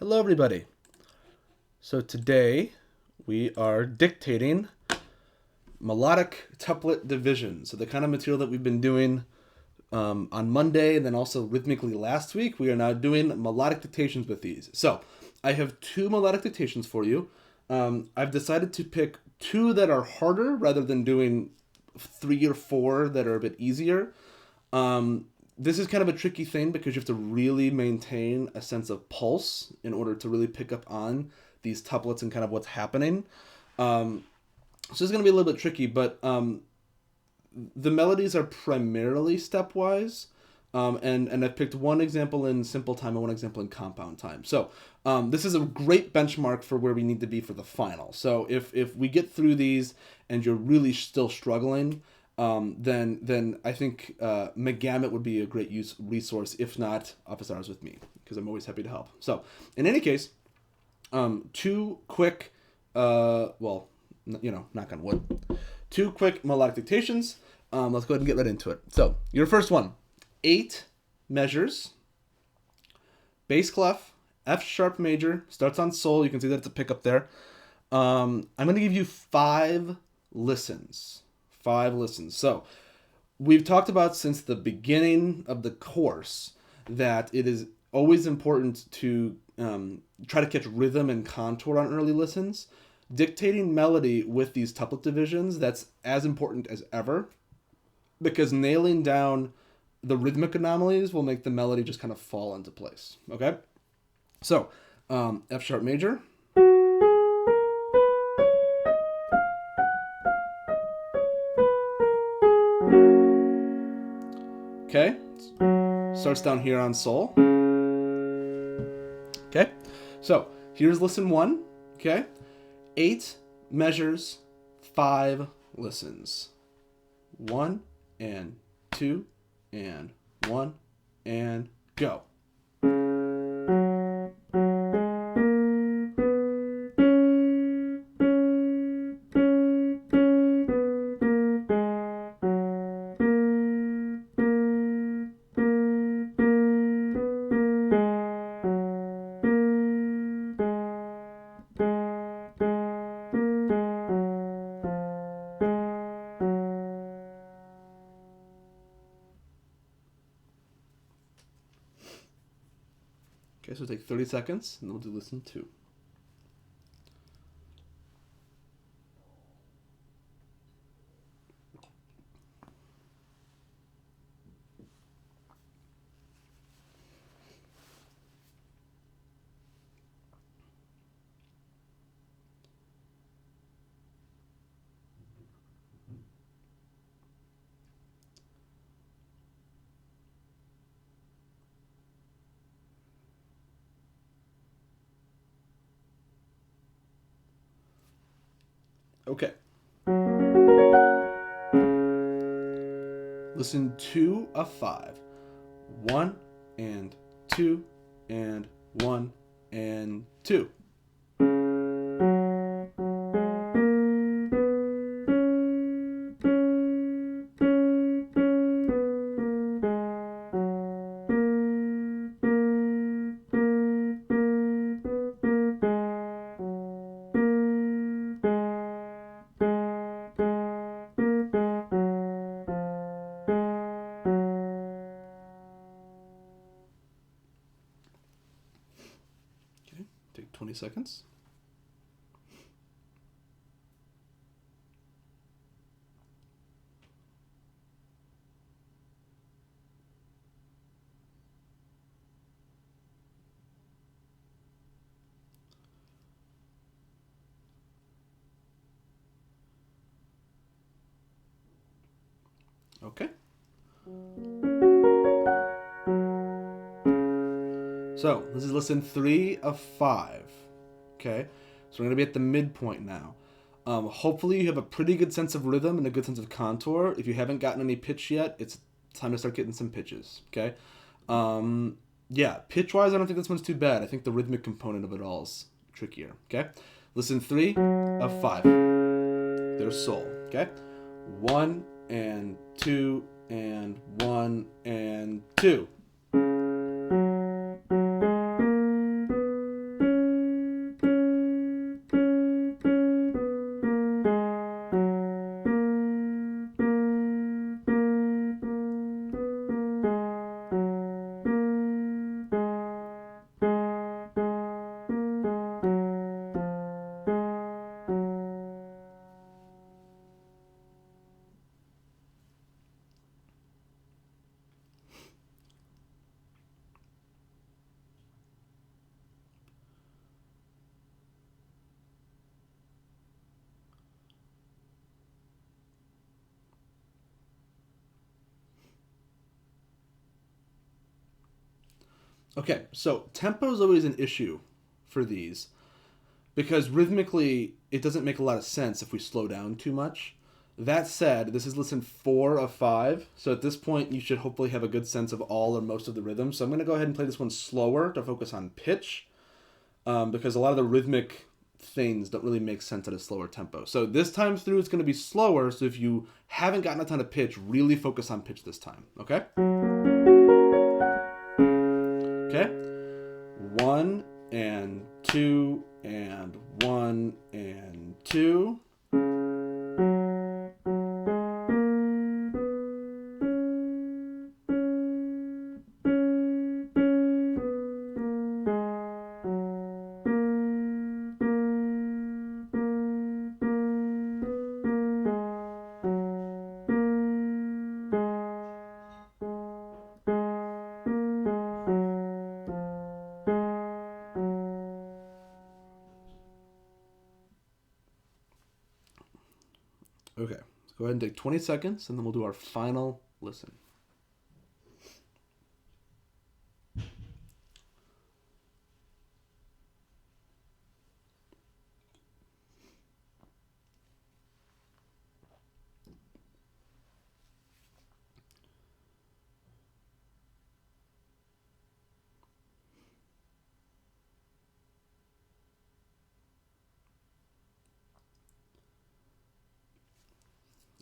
Hello, everybody. So today we are dictating melodic tuplet divisions. So the kind of material that we've been doing on Monday and then also rhythmically last week, we are now doing melodic dictations with these. So I have two melodic dictations for you. I've decided to pick two that are harder rather than doing three or four that are a bit easier. This is kind of a tricky thing because you have to really maintain a sense of pulse in order to really pick up on these tuplets and kind of what's happening. So it's going to be a little bit tricky, but the melodies are primarily stepwise. And I've picked one example in simple time and one example in compound time. So this is a great benchmark for where we need to be for the final. So if we get through these and you're really still struggling, then I think McGammett would be a great resource. If not, Office Hours with me, because I'm always happy to help. So in any case, two quick, knock on wood, two quick melodic dictations. Let's go ahead and get right into it. So your first one, 8 measures, bass clef, F sharp major, starts on sol. You can see that it's a pickup there. I'm going to give you 5 listens. 5 listens. So we've talked about since the beginning of the course that it is always important to try to catch rhythm and contour on early listens. Dictating melody with these tuplet divisions, that's as important as ever, because nailing down the rhythmic anomalies will make the melody just kind of fall into place. Okay? So, F sharp major. Okay? Starts down here on sol. Okay? So, here's listen 1. Okay? 8 measures, 5 listens. 1 and 2 and 1 and go. Okay, so take 30 seconds, and then we'll do listen 2. Okay. Listen 2 of 5. 1 and 2 and 1 and 2. Okay, take 20 seconds. Okay. So this is listen 3 of 5. Okay, so we're going to be at the midpoint now. Hopefully you have a pretty good sense of rhythm and a good sense of contour. If you haven't gotten any pitch yet, it's time to start getting some pitches. Okay, yeah, pitch wise, I don't think this one's too bad. I think the rhythmic component of it all is trickier. Okay, listen 3 of 5. There's sol. Okay, 1 and 2 and 1 and 2. Okay, so tempo is always an issue for these because rhythmically it doesn't make a lot of sense if we slow down too much. That said, this is lesson 4 of 5, so at this point you should hopefully have a good sense of all or most of the rhythm. So I'm going to go ahead and play this one slower to focus on pitch, because a lot of the rhythmic things don't really make sense at a slower tempo. So this time through it's going to be slower, so if you haven't gotten a ton of pitch, really focus on pitch this time, okay? Okay? 1 and 2 and 1 and 2. Okay, let's go ahead and take 20 seconds and then we'll do our final listen.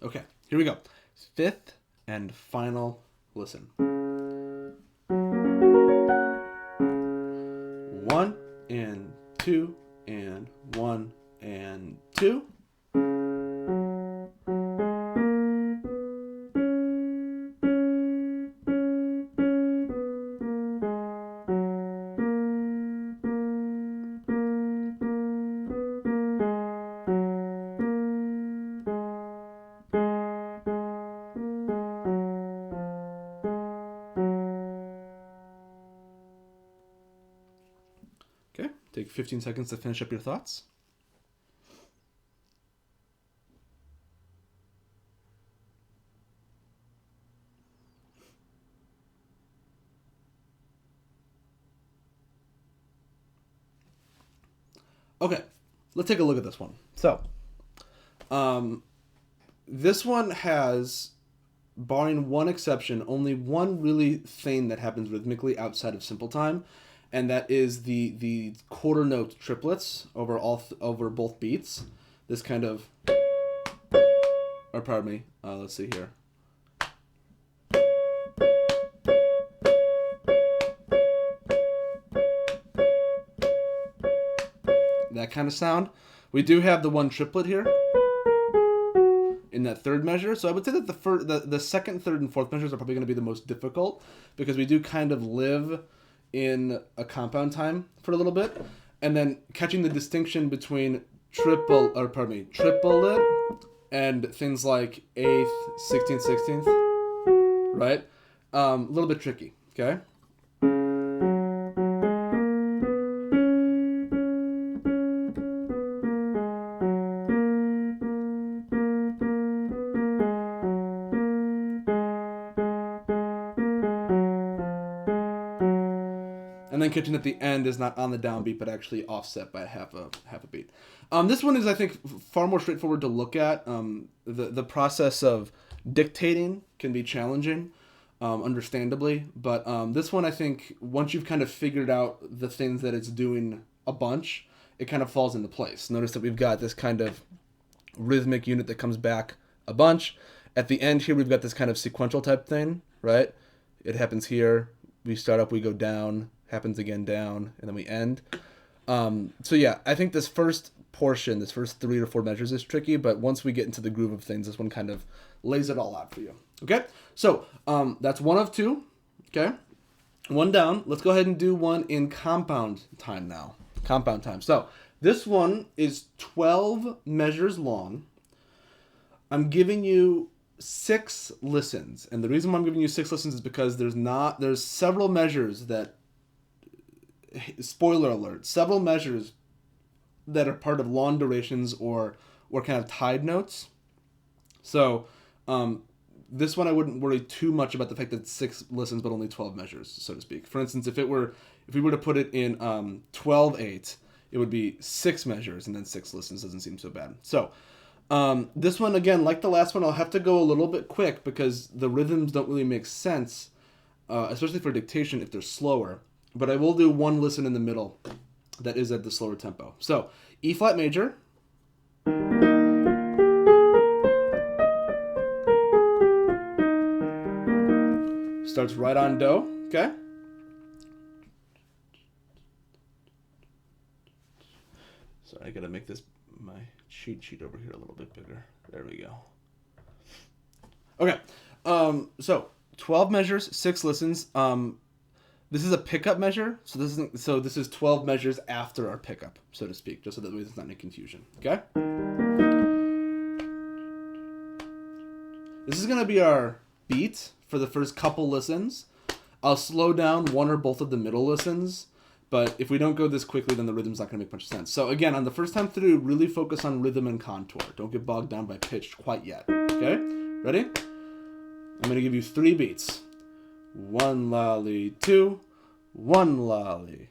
Okay, here we go. 5th and final listen. 1 and 2 and 1 and 2. Okay, take 15 seconds to finish up your thoughts. Okay, let's take a look at this one. So, this one has, barring one exception, only one really thing that happens rhythmically outside of simple time, and that is the quarter note triplets over both beats. This kind of, or pardon me, let's see here. That kind of sound. We do have the one triplet here in that third measure. So I would say that the second, third, and fourth measures are probably going to be the most difficult because we do kind of live in a compound time for a little bit. And then catching the distinction between triplet and things like 8th, 16th, 16th, right? A little bit tricky, okay? And then catching at the end is not on the downbeat, but actually offset by half a beat. This one is, I think, far more straightforward to look at. The process of dictating can be challenging, understandably, but this one, I think, once you've kind of figured out the things that it's doing a bunch, it kind of falls into place. Notice that we've got this kind of rhythmic unit that comes back a bunch. At the end here, we've got this kind of sequential type thing, right? It happens here. We start up, we go down, happens again down, and then we end. So yeah, I think this first portion, this first 3 or 4 measures is tricky, but once we get into the groove of things, this one kind of lays it all out for you. Okay? So that's 1 of 2. Okay? 1 down. Let's go ahead and do one in compound time now. Compound time. So this one is 12 measures long. I'm giving you 6 listens, and the reason why I'm giving you 6 listens is because there's several measures that, spoiler alert, several measures that are part of long durations or kind of tied notes. So this one I wouldn't worry too much about the fact that it's 6 listens but only 12 measures, so to speak. For instance, if we were to put it in 12/8, it would be 6 measures and then 6 listens. Doesn't seem so bad. So this one, again, like the last one, I'll have to go a little bit quick because the rhythms don't really make sense, especially for dictation if they're slower. But I will do one listen in the middle that is at the slower tempo. So E flat major. Starts right on Do, okay? Sorry, I gotta make my cheat sheet over here a little bit bigger. There we go. Okay, so 12 measures, 6 listens. This is a pickup measure, so this is 12 measures after our pickup, so to speak, just so that there's not any confusion. Okay. This is gonna be our beat for the first couple listens. I'll slow down one or both of the middle listens, but if we don't go this quickly, then the rhythm's not going to make much sense. So again, on the first time through, really focus on rhythm and contour. Don't get bogged down by pitch quite yet. Okay? Ready? I'm going to give you 3 beats. 1 lolly, 2, 1 lolly.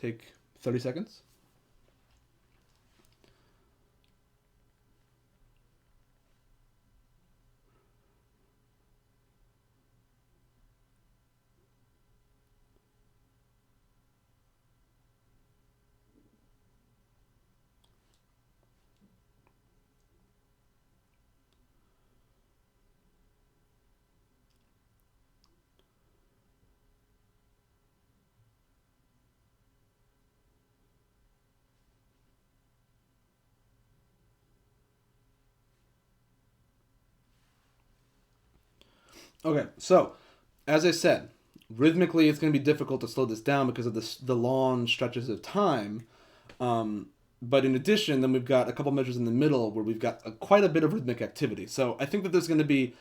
Take 30 seconds. Okay, so as I said, rhythmically it's going to be difficult to slow this down because of the long stretches of time. But in addition, then we've got a couple measures in the middle where we've got quite a bit of rhythmic activity. So I think that there's going to be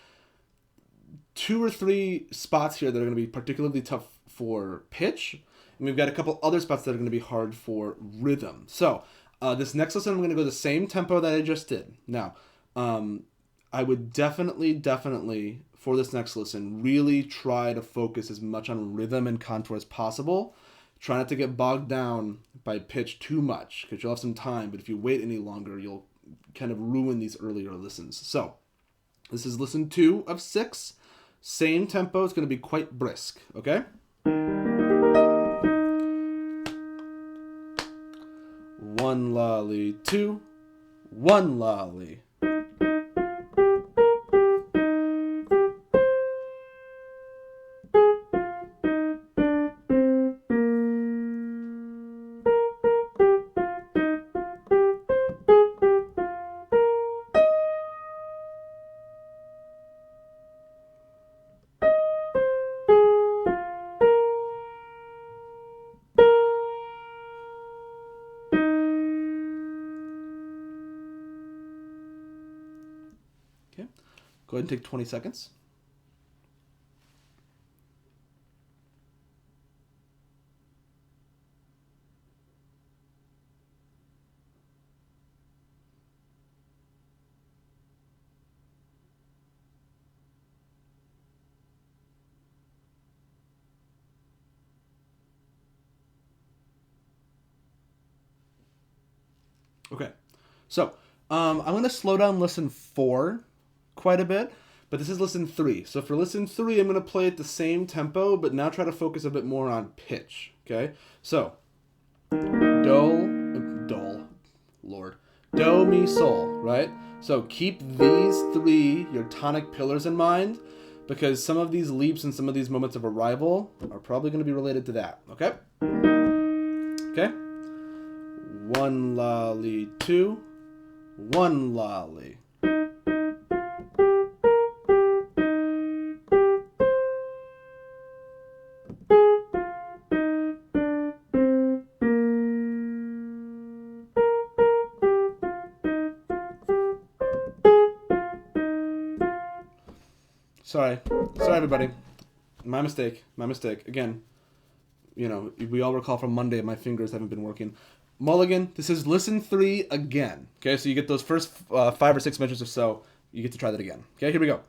2 or 3 spots here that are going to be particularly tough for pitch. And we've got a couple other spots that are going to be hard for rhythm. So this next lesson, I'm going to go the same tempo that I just did. Now, I would definitely, for this next lesson, really try to focus as much on rhythm and contour as possible. Try not to get bogged down by pitch too much, because you'll have some time, but if you wait any longer, you'll kind of ruin these earlier listens. So, this is lesson 2 of 6. Same tempo, it's going to be quite brisk, okay? 1 lolly, 2, 1 lolly. Okay, go ahead and take 20 seconds. Okay, so I'm going to slow down lesson 4 quite a bit, but this is lesson 3. So for lesson 3, I'm going to play at the same tempo, but now try to focus a bit more on pitch, okay? So, do, mi, sol, right? So keep these 3, your tonic pillars in mind, because some of these leaps and some of these moments of arrival are probably going to be related to that, okay? Okay? 1 lolly, 2, 1 lolly. Sorry, everybody. My mistake. Again, we all recall from Monday my fingers haven't been working. Mulligan, this is listen 3 again. Okay, so you get those first 5 or 6 measures or so. You get to try that again. Okay, here we go.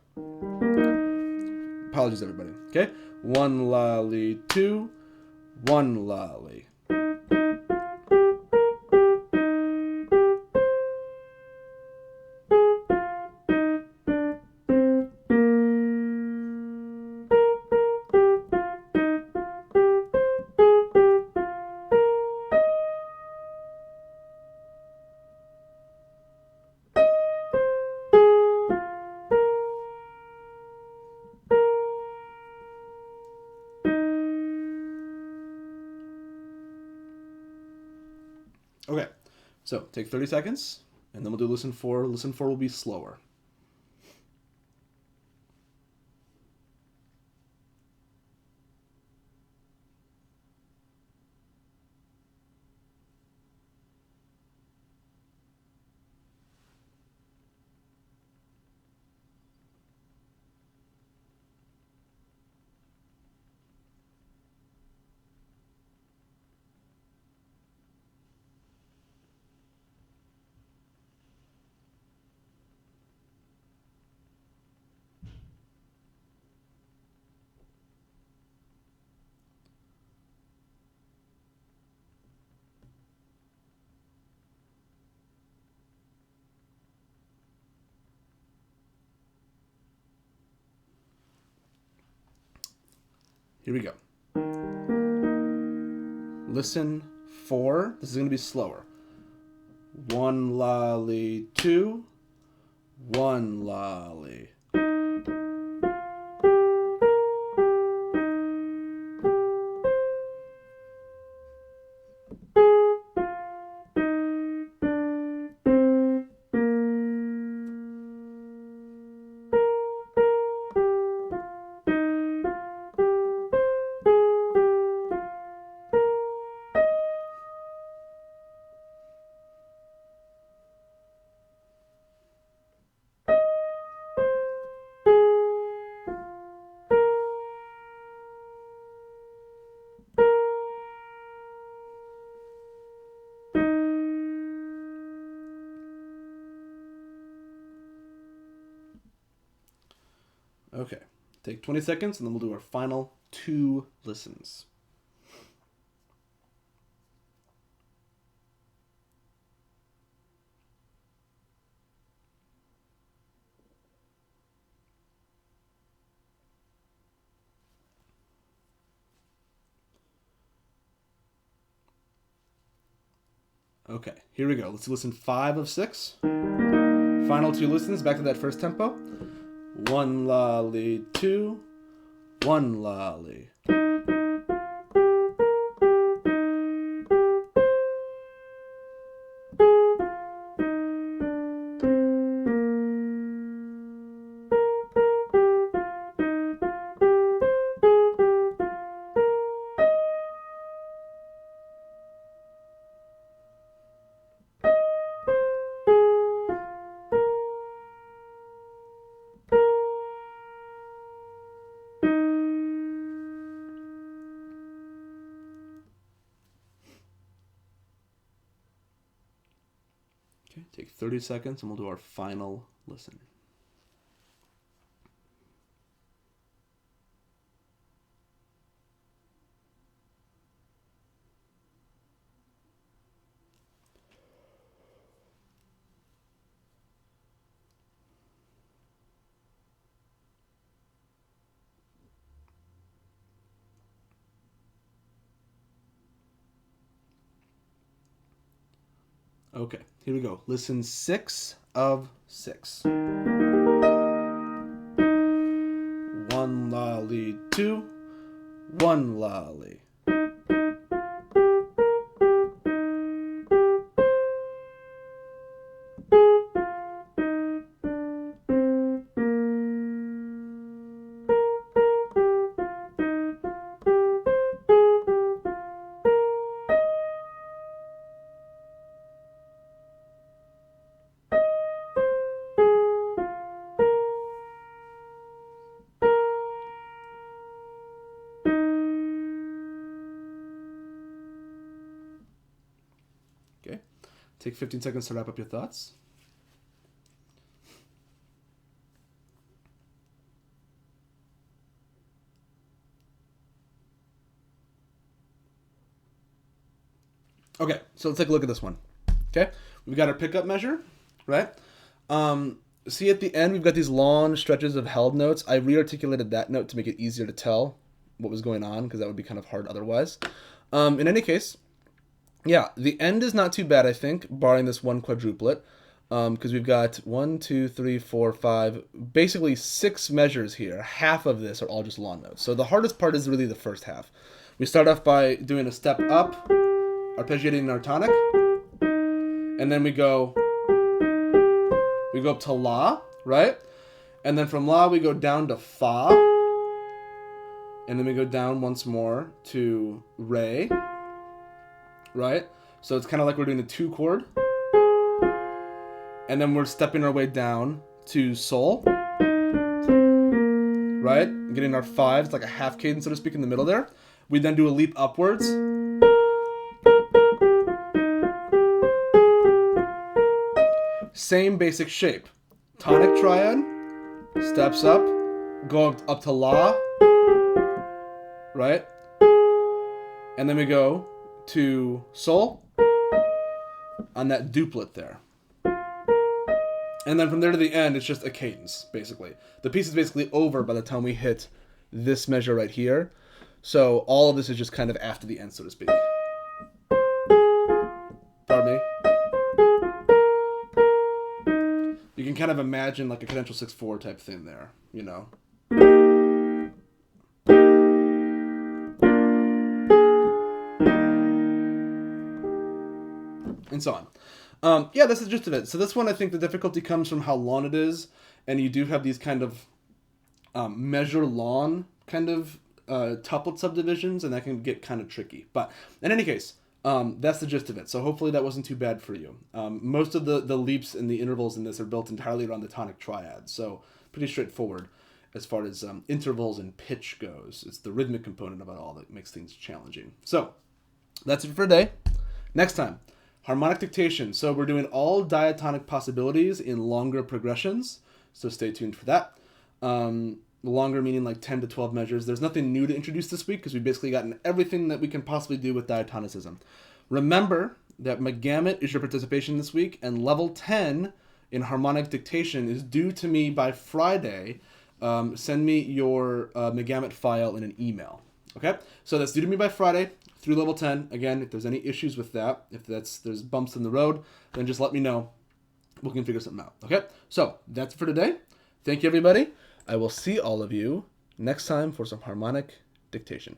Apologies, everybody. Okay, 1 lolly, 2, 1 lolly. Okay, so take 30 seconds, and then we'll do listen 4. Listen 4 will be slower. Here we go. Listen 4. This is going to be slower. 1 lolly, 2, 1 lolly. Okay, take 20 seconds, and then we'll do our final 2 listens. Okay, here we go. Let's listen 5 of 6. Final 2 listens, back to that first tempo. 1 lolly, 2, 1 lolly. Okay, take 30 seconds, and we'll do our final listen. Okay, here we go. Listen 6 of 6. 1 lolly, 2, 1 lolly. Okay, take 15 seconds to wrap up your thoughts. Okay, so let's take a look at this one. Okay, we've got our pickup measure, right? See at the end, we've got these long stretches of held notes. I re-articulated that note to make it easier to tell what was going on, because that would be kind of hard otherwise. In any case, yeah, the end is not too bad, I think, barring this one quadruplet, because we've got 1, 2, 3, 4, 5, basically 6 measures here. Half of this are all just long notes. So the hardest part is really the first half. We start off by doing a step up, arpeggiating our tonic, and then we go up to La, right? And then from La we go down to Fa, and then we go down once more to Re, right? So it's kind of like we're doing a 2 chord, and then we're stepping our way down to Sol, right? Getting our 5, it's like a half cadence, so to speak, in the middle there. We then do a leap upwards, same basic shape. Tonic triad, steps up, go up to La, right? And then we go to Sol on that duplet there. And then from there to the end, it's just a cadence, basically. The piece is basically over by the time we hit this measure right here. So all of this is just kind of after the end, so to speak. Pardon me. You can kind of imagine like a cadential 6/4 type thing there, you know. And so on. Yeah, that's the gist of it. So this one, I think the difficulty comes from how long it is, and you do have these kind of measure long kind of tuplet subdivisions, and that can get kind of tricky. But in any case, that's the gist of it. So hopefully that wasn't too bad for you. Most of the leaps and the intervals in this are built entirely around the tonic triad, so pretty straightforward as far as intervals and pitch goes. It's the rhythmic component of it all that makes things challenging. So that's it for today. Next time, harmonic dictation. So we're doing all diatonic possibilities in longer progressions, so stay tuned for that. Longer meaning like 10 to 12 measures. There's nothing new to introduce this week because we've basically gotten everything that we can possibly do with diatonicism. Remember that McGammet is your participation this week, and level 10 in harmonic dictation is due to me by Friday. Send me your McGammet file in an email. Okay? So that's due to me by Friday through level 10. Again, if there's any issues with that, if there's bumps in the road, then just let me know. We can figure something out. Okay? So that's it for today. Thank you, everybody. I will see all of you next time for some harmonic dictation.